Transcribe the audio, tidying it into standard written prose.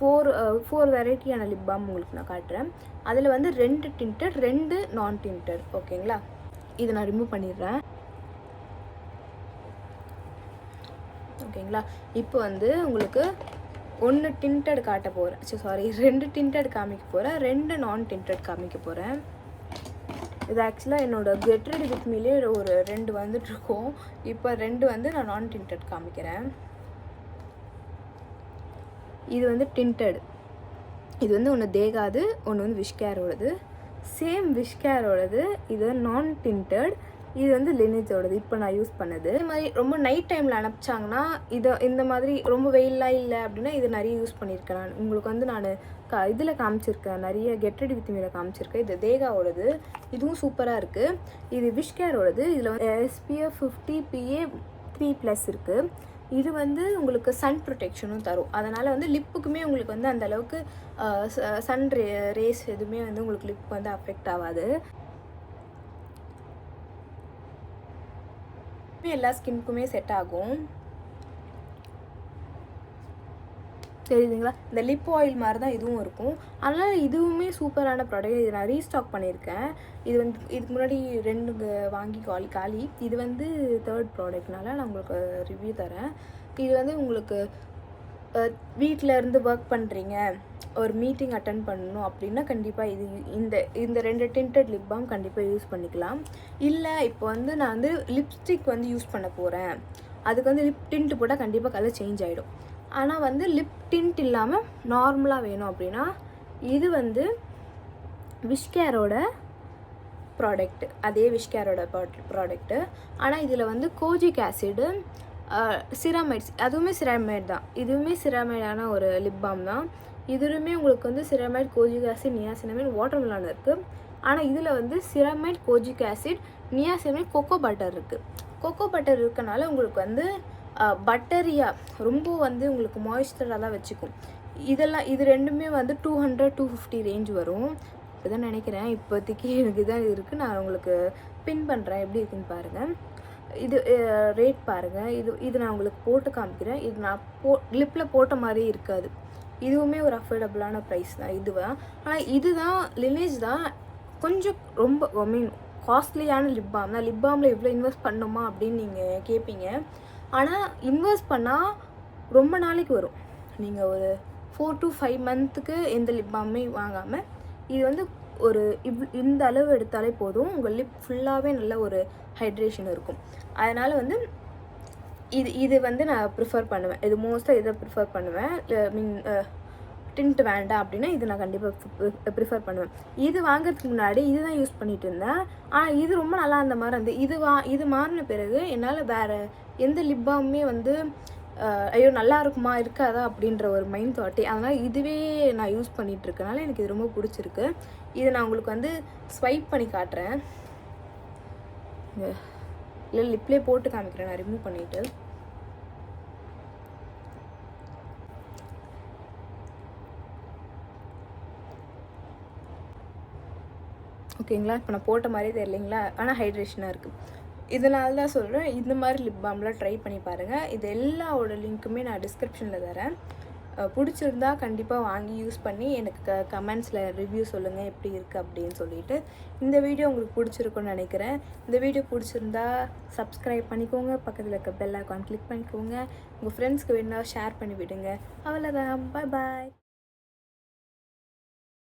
Four வெரைட்டியான lip balm உங்களுக்கு நான் காட்டுறேன். அதில் வந்து 2 டிண்டட் 2 நான் டிண்டட். ஓகேங்களா, இதை நான் ரிமூவ் பண்ணிடுறேன். ஓகேங்களா, இப்போ வந்து உங்களுக்கு 1 டிண்டட் காட்ட போகிறேன். 2 டிண்டட் காமிக்க போகிறேன், 2 நான் டிண்டட் காமிக்க போகிறேன். இது ஆக்சுவலாக என்னோடய கெட் ரெடி வித் மீலே ஒரு 2 வந்துட்டுருக்கோம். இப்போ 2 வந்து நான் நான் டிண்டட் காமிக்கிறேன். இது வந்து டிண்டட். இது வந்து ஒன்று தேகாது, ஒன்று வந்து விஷ்கேரோடது. சேம் விஷ்கேரோடது. இது நான் டிண்டட். இது வந்து லினேஜோடது இப்போ நான் யூஸ் பண்ணது. இது மாதிரி ரொம்ப நைட் டைமில் அனுப்பிச்சாங்கன்னா இந்த மாதிரி ரொம்ப வெயிலாம் இல்லை அப்படின்னா இது நிறைய யூஸ் பண்ணியிருக்கேன் நான். உங்களுக்கு வந்து நான் இதில் காமிச்சிருக்கேன், நிறைய கெட் ரெடி வித் மீல காமிச்சிருக்கேன். இது தேகாவோடது, இதுவும் சூப்பராக இருக்குது. இது விஷ்கேரோடது. இதில் வந்து SPF 50 PA 3+ இருக்குது. இது வந்து உங்களுக்கு சன் ப்ரொடெக்ஷனும் தரும். அதனால் வந்து லிப்புக்குமே உங்களுக்கு வந்து அந்தளவுக்கு சன் ரேஸ் எதுவுமே வந்து உங்களுக்கு லிப் வந்து அஃபெக்ட் ஆகாது. எல்லா ஸ்கின்க்குமே செட் ஆகும். தெரியுதுங்களா, இந்த லிப் ஆயில் மாதிரி தான் இதுவும் இருக்கும். அதனால் இதுவுமே சூப்பரான ப்ராடக்ட். இது நான் ரீஸ்டாக் பண்ணியிருக்கேன். இது வந்து இதுக்கு முன்னாடி 2 வாங்கி காலி. இது வந்து 3rd ப்ராடக்ட்னால நான் உங்களுக்கு ரிவ்யூ தரேன். இது வந்து உங்களுக்கு வீட்டில் இருந்து ஒர்க் பண்ணுறீங்க, ஒரு மீட்டிங் அட்டன் பண்ணணும் அப்படின்னா கண்டிப்பாக இந்த 2 டிண்டட் லிப் பாம் கண்டிப்பாக யூஸ் பண்ணிக்கலாம். இல்லை இப்போ வந்து நான் வந்து லிப்ஸ்டிக் வந்து யூஸ் பண்ண போகிறேன், அதுக்கு வந்து லிப் டிண்ட் போட்டால் கண்டிப்பாக கலர் சேஞ்ச் ஆகிடும். ஆனால் வந்து லிப் டிண்ட் இல்லாமல் நார்மலாக வேணும் அப்படின்னா இது வந்து விஷ்கேரோட ப்ராடக்ட்டு, அதே விஷ்கேரோட ப்ராடக்ட்டு. ஆனால் இதில் வந்து கோஜிக் ஆசிடு, சிராமைட்ஸ், அதுவுமே சிராமைட் தான். இதுவுமே சிராமைடான ஒரு லிப் பாம் தான். இதுவுமே உங்களுக்கு வந்து ceramide, kojic acid, niacinamide, watermelon இருக்குது. ஆனால் இதில் வந்து ceramide, kojic acid, niacinamide, cocoa butter இருக்குது. கொக்கோ பட்டர் இருக்கனால உங்களுக்கு வந்து பட்டரியாக ரொம்ப வந்து உங்களுக்கு மாய்ஸ்சராக தான் வச்சுக்கும். இது ரெண்டுமே வந்து 200-250 ரேஞ்ச் வரும். இப்போதான் நினைக்கிறேன், இப்போதைக்கு எனக்கு இதான் இருக்குது. நான் உங்களுக்கு பின் பண்ணுறேன், எப்படி இருக்குன்னு பாருங்கள். இது ரேட் பாருங்கள். இது நான் உங்களுக்கு போட்டு காமிக்கிறேன். இது நான் லிப்பில் போட்ட மாதிரி இருக்காது. இதுவுமே ஒரு அஃபோர்டபுளான ப்ரைஸ் தான் இதுவாக. ஆனால் இதுதான் லினேஜ் தான் கொஞ்சம் ரொம்ப காஸ்ட்லியான லிப் பாம் தான். லிப் பாமில் இவ்வளோ இன்வெஸ்ட் பண்ணுமா அப்படின்னு நீங்கள் கேட்பீங்க. ஆனால் இன்வெஸ்ட் பண்ணால் ரொம்ப நாளைக்கு வரும். நீங்கள் ஒரு 4 to 5 மந்த்துக்கு எந்த லிப் பாமே வாங்காமல் இது வந்து இந்த அளவு எடுத்தாலே போதும், உங்கள் லிப் ஃபுல்லாகவே நல்ல ஒரு ஹைட்ரேஷன் இருக்கும். அதனால் வந்து இது வந்து நான் ப்ரிஃபர் பண்ணுவேன். இது மோஸ்ட்டாக இதை ப்ரிஃபர் பண்ணுவேன். டிண்ட் வேண்டாம் அப்படின்னா இது நான் கண்டிப்பாக ப்ரிஃபர் பண்ணுவேன். இது வாங்கிறதுக்கு முன்னாடி இது தான் யூஸ் பண்ணிகிட்டு இருந்தேன். ஆனால் இது ரொம்ப நல்லா அந்த மாதிரி இருந்தது. இது மாறின பிறகு என்னால் வேறு எந்த லிப் பாமுமே வந்து ஐயோ நல்லா இருக்குமா இருக்காதா அப்படின்ற ஒரு மைண்ட் தாட்டே. அதனால் இதுவே நான் யூஸ் பண்ணிகிட்ருக்கனால எனக்கு இது ரொம்ப பிடிச்சிருக்கு. இதை நான் உங்களுக்கு வந்து ஸ்வைப் பண்ணி காட்டுறேன். இல்லை லிப்லேயே போட்டு காமிக்கிறேன் நான் ரிமூவ் பண்ணிவிட்டு. ஓகேங்களா, இப்போ நான் போட்ட மாதிரி தெரியலைங்களா, ஆனால் ஹைட்ரேஷனாக இருக்குது. இதனால தான் சொல்கிறேன், இந்த மாதிரி லிப் பாம்லாம் ட்ரை பண்ணி பாருங்கள். இது எல்லாவோட லிங்க்குமே நான் டிஸ்கிரிப்ஷனில் தரேன். பிடிச்சிருந்தா கண்டிப்பாக வாங்கி யூஸ் பண்ணி எனக்கு கமெண்ட்ஸில் ரிவ்யூ சொல்லுங்கள் எப்படி இருக்குது அப்படின்னு சொல்லிட்டு. இந்த வீடியோ உங்களுக்கு பிடிச்சிருக்குன்னு நினைக்கிறேன். இந்த வீடியோ பிடிச்சிருந்தா சப்ஸ்கிரைப் பண்ணிக்கோங்க, பக்கத்தில் இருக்க பெல் ஐகான் கிளிக் பண்ணிக்கோங்க, உங்கள் ஃப்ரெண்ட்ஸ்க்கு வேணா ஷேர் பண்ணி விடுங்க. அவ்வளோதான், பாய் பாய்.